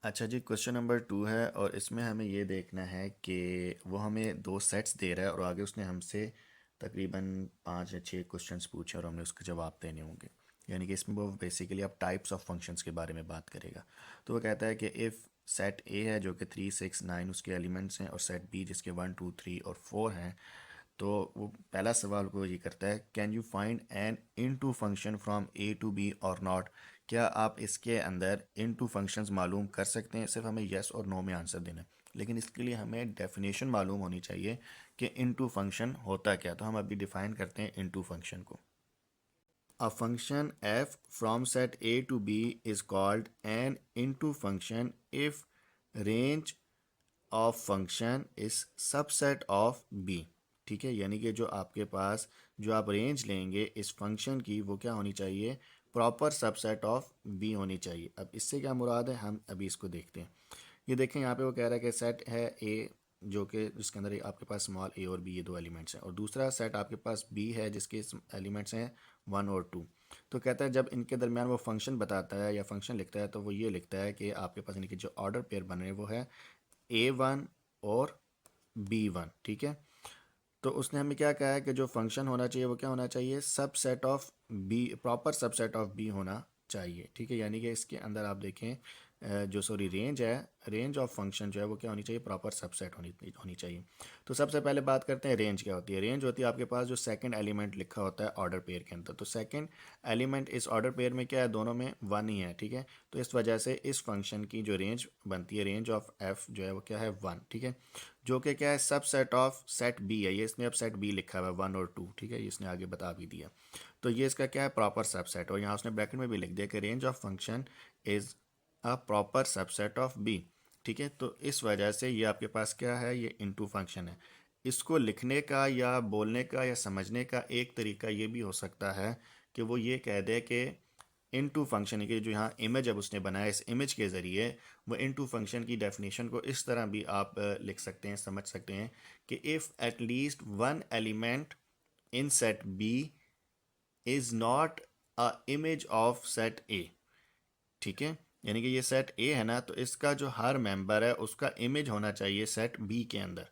अच्छा जी, question number 2 है और इसमें हमें ये देखना है कि वो हमें दो सेट्स दे रहा है और आगे उसने हमसे तकरीबन 5 या 6 क्वेश्चंस पूछे और हमने उसके जवाब देने होंगे। यानी कि इसमें वो बेसिकली अब टाइप्स ऑफ फंक्शंस के बारे में बात करेगा। तो वो कहता है कि इफ़ सेट ए है जो कि 3 6 9 उसके एलिमेंट्स हैं और सेट बी जिसके 1 2 3 और 4 हैं। तो वो पहला सवाल को ये करता है, can you find an into function from A to B or not. क्या आप इसके अंदर इनटू फंक्शंस मालूम कर सकते हैं? सिर्फ हमें यस और नो में आंसर देना है, लेकिन इसके लिए हमें डेफिनेशन मालूम होनी चाहिए कि इनटू फंक्शन होता क्या। तो हम अभी डिफाइन करते हैं इनटू फंक्शन को। A function f from set a to b is called an into function if range of function is subset of B. ठीक है, यानी कि जो आपके पास जो आप रेंज लेंगे इस फंक्शन की वो क्या होनी चाहिए, प्रॉपर सबसेट ऑफ बी होनी चाहिए। अब इससे क्या मुराद है, हम अभी इसको देखते हैं। ये देखें, यहाँ पे वो कह रहा है कि सेट है ए जो कि जिसके अंदर आपके पास स्मॉल ए और बी ये दो एलिमेंट्स हैं, और दूसरा सेट आपके पास बी है जिसके एलिमेंट्स हैं 1 और 2। तो कहता है जब इनके दरमियान वो फंक्शन बताता है या फंक्शन लिखता है तो वो ये लिखता है कि आपके पास इनके जो ऑर्डर पेयर बन रहे हैं वो है A1 और B1। ठीक है, तो उसने हमें क्या कहा है कि जो फंक्शन होना चाहिए वो क्या होना चाहिए, subset of B, proper subset of B होना चाहिए। ठीक है, यानी कि इसके अंदर आप देखें जो सॉरी रेंज है, रेंज ऑफ फंक्शन जो है वो क्या होनी चाहिए, प्रॉपर सबसेट होनी होनी चाहिए। तो सबसे पहले बात करते हैं रेंज क्या होती है। रेंज होती है आपके पास जो सेकंड एलिमेंट लिखा होता है ऑर्डर पेयर के अंदर। तो सेकंड एलिमेंट इस ऑर्डर पेयर में क्या है, दोनों में 1 ही है। ठीक है, तो इस वजह से इस फंक्शन की जो रेंज बनती है, रेंज ऑफ एफ जो है वो क्या है 1। ठीक है, जो कि क्या है, सब सेट ऑफ सेट बी है। ये इसने अब सेट बी लिखा हुआ है 1 और 2। ठीक है, ये इसने आगे बता भी दिया। तो ये इसका क्या है, प्रॉपर सबसेट। और यहाँ उसने ब्रैकेट में भी लिख दिया कि range of function is a proper subset of B. ठीक है, तो इस वजह से ये आपके पास क्या है, ये इनटू फंक्शन है। इसको लिखने का या बोलने का या समझने का एक तरीका ये भी हो सकता है कि वो ये कह दे कि इनटू फंक्शन की जो यहाँ इमेज अब उसने बनाया, इस इमेज के ज़रिए वो इनटू फंक्शन की डेफिनेशन को इस तरह भी आप लिख सकते हैं, समझ सकते हैं कि if at least one element in set B is not a image of set A. ठीक है, यानी कि ये सेट ए है ना, तो इसका जो हर मेंबर है उसका इमेज होना चाहिए सेट बी के अंदर।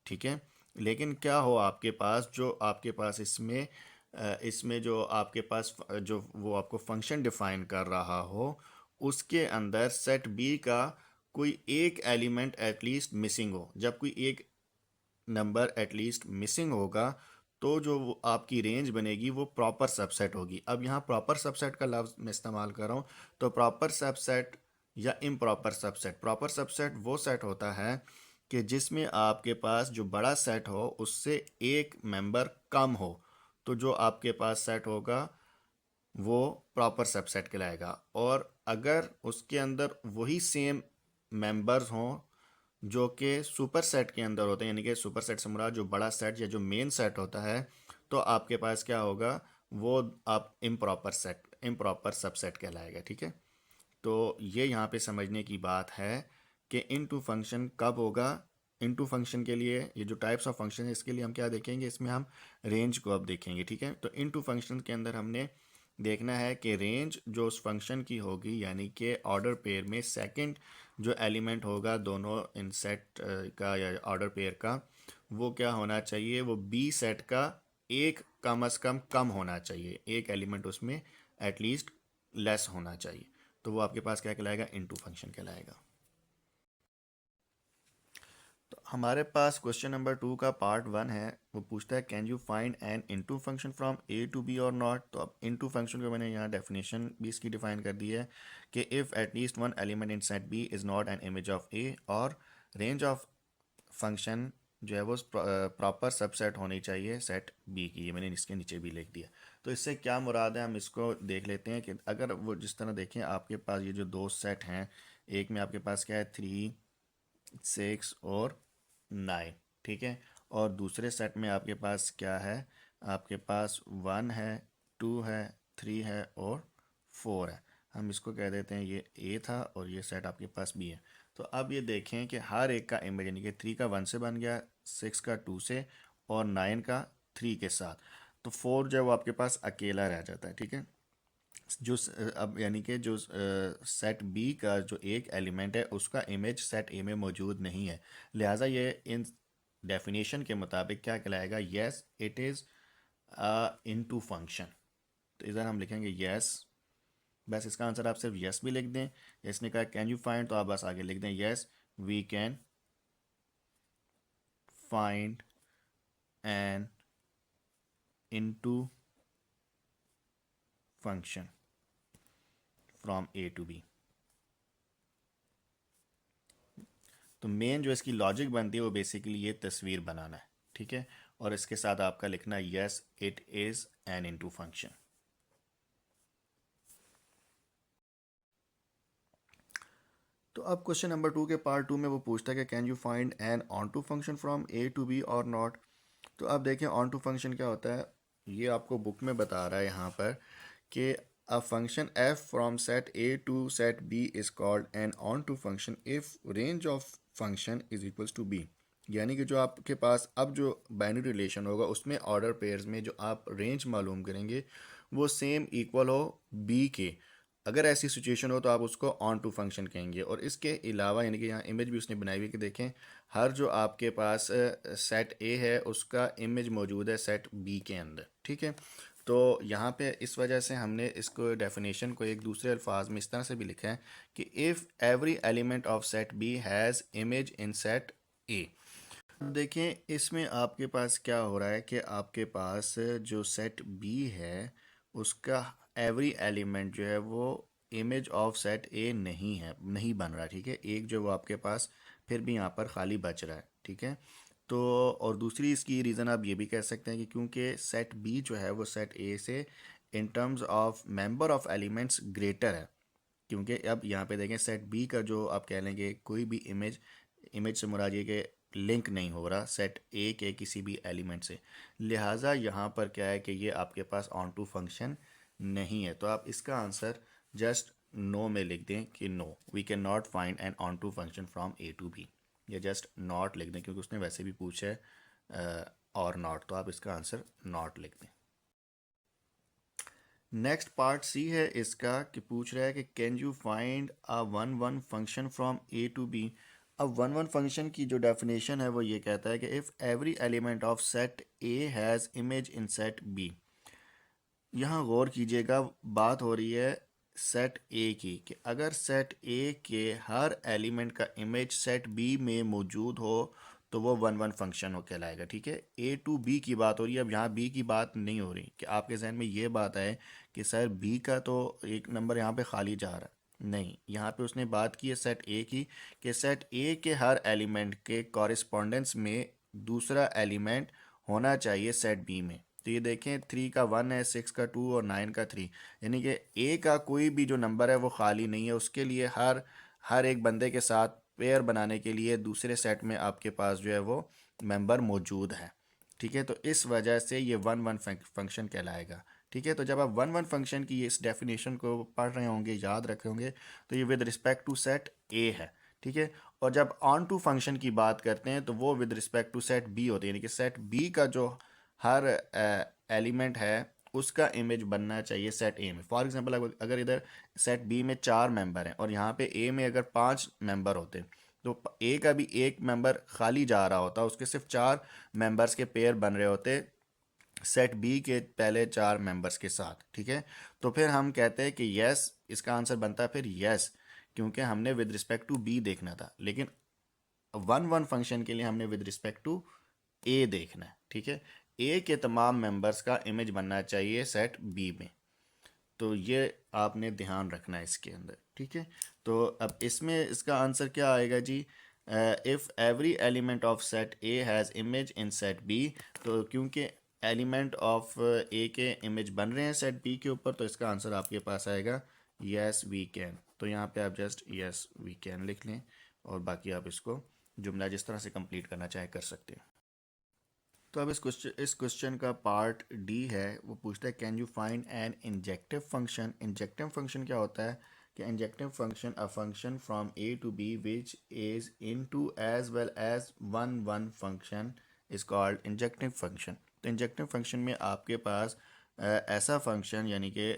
ठीक है, लेकिन क्या हो आपके पास, जो आपके पास इसमें इसमें जो आपके पास जो वो आपको फंक्शन डिफाइन कर रहा हो उसके अंदर सेट बी का कोई एक एलिमेंट एटलीस्ट मिसिंग हो। जब कोई एक नंबर एटलीस्ट मिसिंग होगा तो जो आपकी रेंज बनेगी वो प्रॉपर सबसेट होगी। अब यहाँ प्रॉपर सबसेट का लफ्ज़ मैं इस्तेमाल कर रहा हूँ। तो प्रॉपर सबसेट या इम्प्रॉपर सबसेट, प्रॉपर सबसेट वो सेट होता है कि जिसमें आपके पास जो बड़ा सेट हो उससे एक मेंबर कम हो। तो जो आपके पास सेट होगा वो प्रॉपर सबसेट कहलाएगा। और अगर उसके अंदर वही सेम मेंबर्स हों जो कि सुपर सेट के अंदर होते हैं, यानी कि सुपर सेट से मुराद जो बड़ा सेट या जो मेन सेट होता है, तो आपके पास क्या होगा, वो आप इम्प्रॉपर सेट, इम्प्रॉपर सबसेट कहलाएगा। ठीक है, तो ये यहाँ पे समझने की बात है कि इनटू फंक्शन कब होगा। इनटू फंक्शन के लिए ये जो टाइप्स ऑफ फंक्शन है इसके लिए हम क्या देखेंगे, इसमें हम रेंज को अब देखेंगे। ठीक है, तो इनटू फंक्शन के अंदर हमने देखना है कि रेंज जो उस फंक्शन की होगी, यानी कि ऑर्डर पेयर में सेकंड जो एलिमेंट होगा दोनों इन सेट का या ऑर्डर पेयर का, वो क्या होना चाहिए, वो बी सेट का एक कम अज़ कम होना चाहिए, एक एलिमेंट उसमें एटलीस्ट लेस होना चाहिए। तो वो आपके पास क्या कहलाएगा, इनटू फंक्शन कहलाएगा। तो हमारे पास क्वेश्चन नंबर 2 का पार्ट 1 है। वो पूछता है can you find an into function from A to B or not. तो अब इनटू फंक्शन को मैंने यहाँ डेफिनेशन भी इसकी डिफाइन कर दी है कि if at least one element in set B is not an image of A, और रेंज ऑफ फंक्शन जो है वो प्रॉपर सबसेट होनी चाहिए सेट बी की। ये मैंने इसके नीचे भी लिख दिया। तो इससे क्या मुराद है हम इसको देख लेते हैं कि अगर वो जिस तरह देखें आपके पास ये जो दो सेट हैं, एक में आपके पास क्या है 3 6 और 9। ठीक है, और दूसरे सेट में आपके पास क्या है, आपके पास 1 है, 2 है, 3 है और 4 है। हम इसको कह देते हैं ये ए था और ये सेट आपके पास बी है। तो अब ये देखें कि हर एक का इमेज, यानी कि 3 का 1 से बन गया, 6 का 2 से और 9 का 3 के साथ। तो 4 जो है वो आपके पास अकेला रह जाता है। ठीक है, जो अब यानी कि जो सेट बी का जो एक एलिमेंट है उसका इमेज सेट ए में मौजूद नहीं है, लिहाजा ये इन डेफिनेशन के मुताबिक क्या कहलाएगा, yes it is into function. तो इधर हम लिखेंगे यस, बस इसका आंसर आप सिर्फ यस भी लिख दें। इसने कहा कैन यू फाइंड, तो आप बस आगे लिख दें yes we can find an into function from A to B. तो मेन जो इसकी लॉजिक बनती है वो बेसिकली ये तस्वीर बनाना है, ठीक है, और इसके साथ आपका लिखना yes it is an into function. तो अब क्वेश्चन नंबर 2 के पार्ट 2 में वो पूछता है कि can you find an onto function from A to B or not. तो आप देखें ऑन टू फंक्शन क्या होता है, ये आपको बुक में बता रहा है यहाँ पर कि a function F from set A to set B is called an onto function if range of function is equals to B. यानी कि जो आपके पास अब जो बाइनरी रिलेशन होगा उसमें ऑर्डर पेयर्स में जो आप रेंज मालूम करेंगे वो सेम इक्वल हो बी के। अगर ऐसी सिचुएशन हो तो आप उसको ऑन टू फंक्शन कहेंगे। और इसके अलावा यानी कि यहाँ इमेज भी उसने बनाई हुई कि देखें हर जो आपके पास सेट ए है उसका इमेज मौजूद है सेट बी के अंदर, ठीक है। तो यहाँ पे इस वजह से हमने इसको डेफिनेशन को एक दूसरे अल्फाज में इस तरह से भी लिखा है कि if every element of set B has image in set A. देखें इसमें आपके पास क्या हो रहा है कि आपके पास जो सेट बी है उसका एवरी एलिमेंट जो है वो इमेज ऑफ सेट ए नहीं है, नहीं बन रहा, ठीक है। एक जो वो आपके पास फिर भी यहाँ पर खाली बच रहा है, ठीक है। तो और दूसरी इसकी रीज़न आप ये भी कह सकते हैं कि क्योंकि सेट बी जो है वो सेट ए से in terms of member of elements greater है। क्योंकि अब यहाँ पे देखें सेट बी का जो आप कह लेंगे कोई भी इमेज, इमेज से मुराद ये कि लिंक नहीं हो रहा सेट ए के किसी भी एलिमेंट से, लिहाजा यहाँ पर क्या है कि ये आपके पास ऑन टू फंक्शन नहीं है। तो आप इसका आंसर जस्ट नो में लिख दें कि no we can not find an onto function from A to B, या जस्ट नॉट लिख दें क्योंकि उसने वैसे भी पूछा है और नॉट, तो आप इसका आंसर नॉट लिख दें। नेक्स्ट पार्ट सी है इसका कि पूछ रहा है कि can you find a one one function from A to B. अब वन वन फंक्शन की जो डेफिनेशन है वो ये कहता है कि if every element of set A has image in set B. यहाँ गौर कीजिएगा बात हो रही है सेट ए की कि अगर सेट ए के हर एलिमेंट का इमेज सेट बी में मौजूद हो तो वो वन वन फंक्शन हो कहलाएगा, ठीक है। ए टू बी की बात हो रही है, अब यहाँ बी की बात नहीं हो रही कि आपके जहन में ये बात आए कि सर बी का तो एक नंबर यहाँ पे खाली जा रहा है, नहीं, यहाँ पे उसने बात की है सेट ए की कि सेट ए के हर एलिमेंट के कॉरिस्पोंडेंस में दूसरा एलिमेंट होना चाहिए सेट बी में। तो ये देखें 3 का 1 है, 6 का 2 और 9 का 3, यानी कि ए का कोई भी जो नंबर है वो खाली नहीं है, उसके लिए हर हर एक बंदे के साथ पेयर बनाने के लिए दूसरे सेट में आपके पास जो है वो मेंबर मौजूद है, ठीक है। तो इस वजह से ये वन वन फंक्शन कहलाएगा, ठीक है। तो जब आप वन वन फंक्शन की इस डेफिनेशन को पढ़ रहे होंगे, याद रखे होंगे, तो ये with respect to set A है, ठीक है। और जब ऑन टू फंक्शन की बात करते हैं तो वो with respect to set B होती है, यानी कि सेट बी का जो हर एलिमेंट है उसका इमेज बनना चाहिए सेट ए में। फॉर एग्जांपल अगर इधर सेट बी में 4 मेंबर हैं और यहाँ पे ए में अगर 5 मेंबर होते तो ए का भी एक मेंबर खाली जा रहा होता, उसके सिर्फ 4 मेंबर्स के पेयर बन रहे होते सेट बी के पहले 4 मेंबर्स के साथ, ठीक है। तो फिर हम कहते हैं कि यस, इसका आंसर बनता है फिर यस, क्योंकि हमने विद रिस्पेक्ट टू बी देखना था, लेकिन वन वन फंक्शन के लिए हमने विद रिस्पेक्ट टू ए देखना है, ठीक है। ए के तमाम मेंबर्स का इमेज बनना चाहिए सेट बी में, तो ये आपने ध्यान रखना है इसके अंदर, ठीक है। तो अब इसमें इसका आंसर क्या आएगा जी, if every element of set A has image in set B, तो क्योंकि एलिमेंट ऑफ ए के इमेज बन रहे हैं सेट बी के ऊपर, तो इसका आंसर आपके पास आएगा यस वी कैन। तो यहाँ पे आप जस्ट यस वी कैन लिख लें और बाकी आप इसको जुमला जिस तरह से कंप्लीट करना चाहे कर सकते हैं। तो अब इस क्वेश्चन का पार्ट डी है, वो पूछता है can you find an injective function. Injective function क्या होता है कि injective function a function from A to B which is into as well as one one function is called injective function. तो injective function में आपके पास ऐसा function यानी कि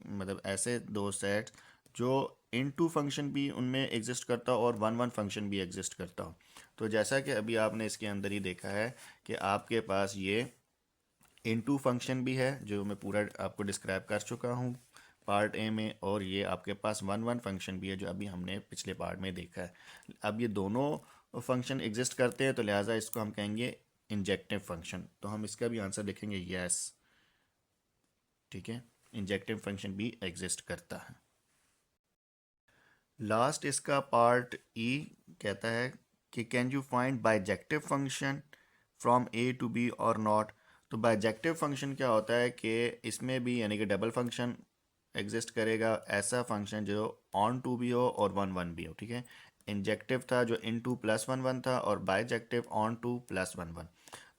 मतलब ऐसे दो सेट्स जो इन टू फंक्शन भी उनमें एग्जिस्ट करता हो और वन वन फंक्शन भी एग्जिस्ट करता हो। तो जैसा कि अभी आपने इसके अंदर ही देखा है कि आपके पास ये इनटू फंक्शन भी है जो मैं पूरा आपको डिस्क्राइब कर चुका हूँ पार्ट ए में, और ये आपके पास वन वन फंक्शन भी है जो अभी हमने पिछले पार्ट में देखा है। अब ये दोनों फंक्शन एग्जिस्ट करते हैं तो लिहाजा इसको हम कहेंगे इंजेक्टिव फंक्शन। तो हम इसका भी आंसर लिखेंगे यस। ठीक है, इंजेक्टिव फंक्शन भी एग्जिस्ट करता है। लास्ट इसका पार्ट ई कहता है कि can you find bijective function from A to B or not. तो बाइजेक्टिव फंक्शन क्या होता है कि इसमें भी यानी कि डबल फंक्शन एग्जिस्ट करेगा, ऐसा फंक्शन जो ऑन टू भी हो और वन वन भी हो। ठीक है, इंजेक्टिव था जो इन टू प्लस वन वन था, और bijective on two plus one one.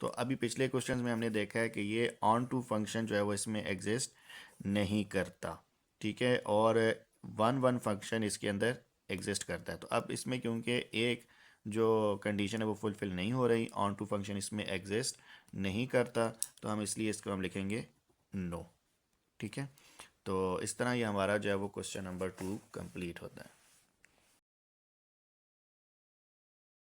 तो अभी पिछले क्वेश्चंस में हमने देखा है कि ये ऑन टू फंक्शन जो है वो इसमें एग्जिस्ट नहीं करता। ठीक है, और वन वन फंक्शन इसके अंदर एग्जिस्ट करता है। तो अब इसमें क्योंकि एक जो कंडीशन है वो फुलफिल नहीं हो रही, ऑन टू फंक्शन इसमें एग्जिस्ट नहीं करता, तो हम इसलिए इसको हम लिखेंगे नो। ठीक है, तो इस तरह ये हमारा जो है वो क्वेश्चन नंबर 2 कंप्लीट होता है।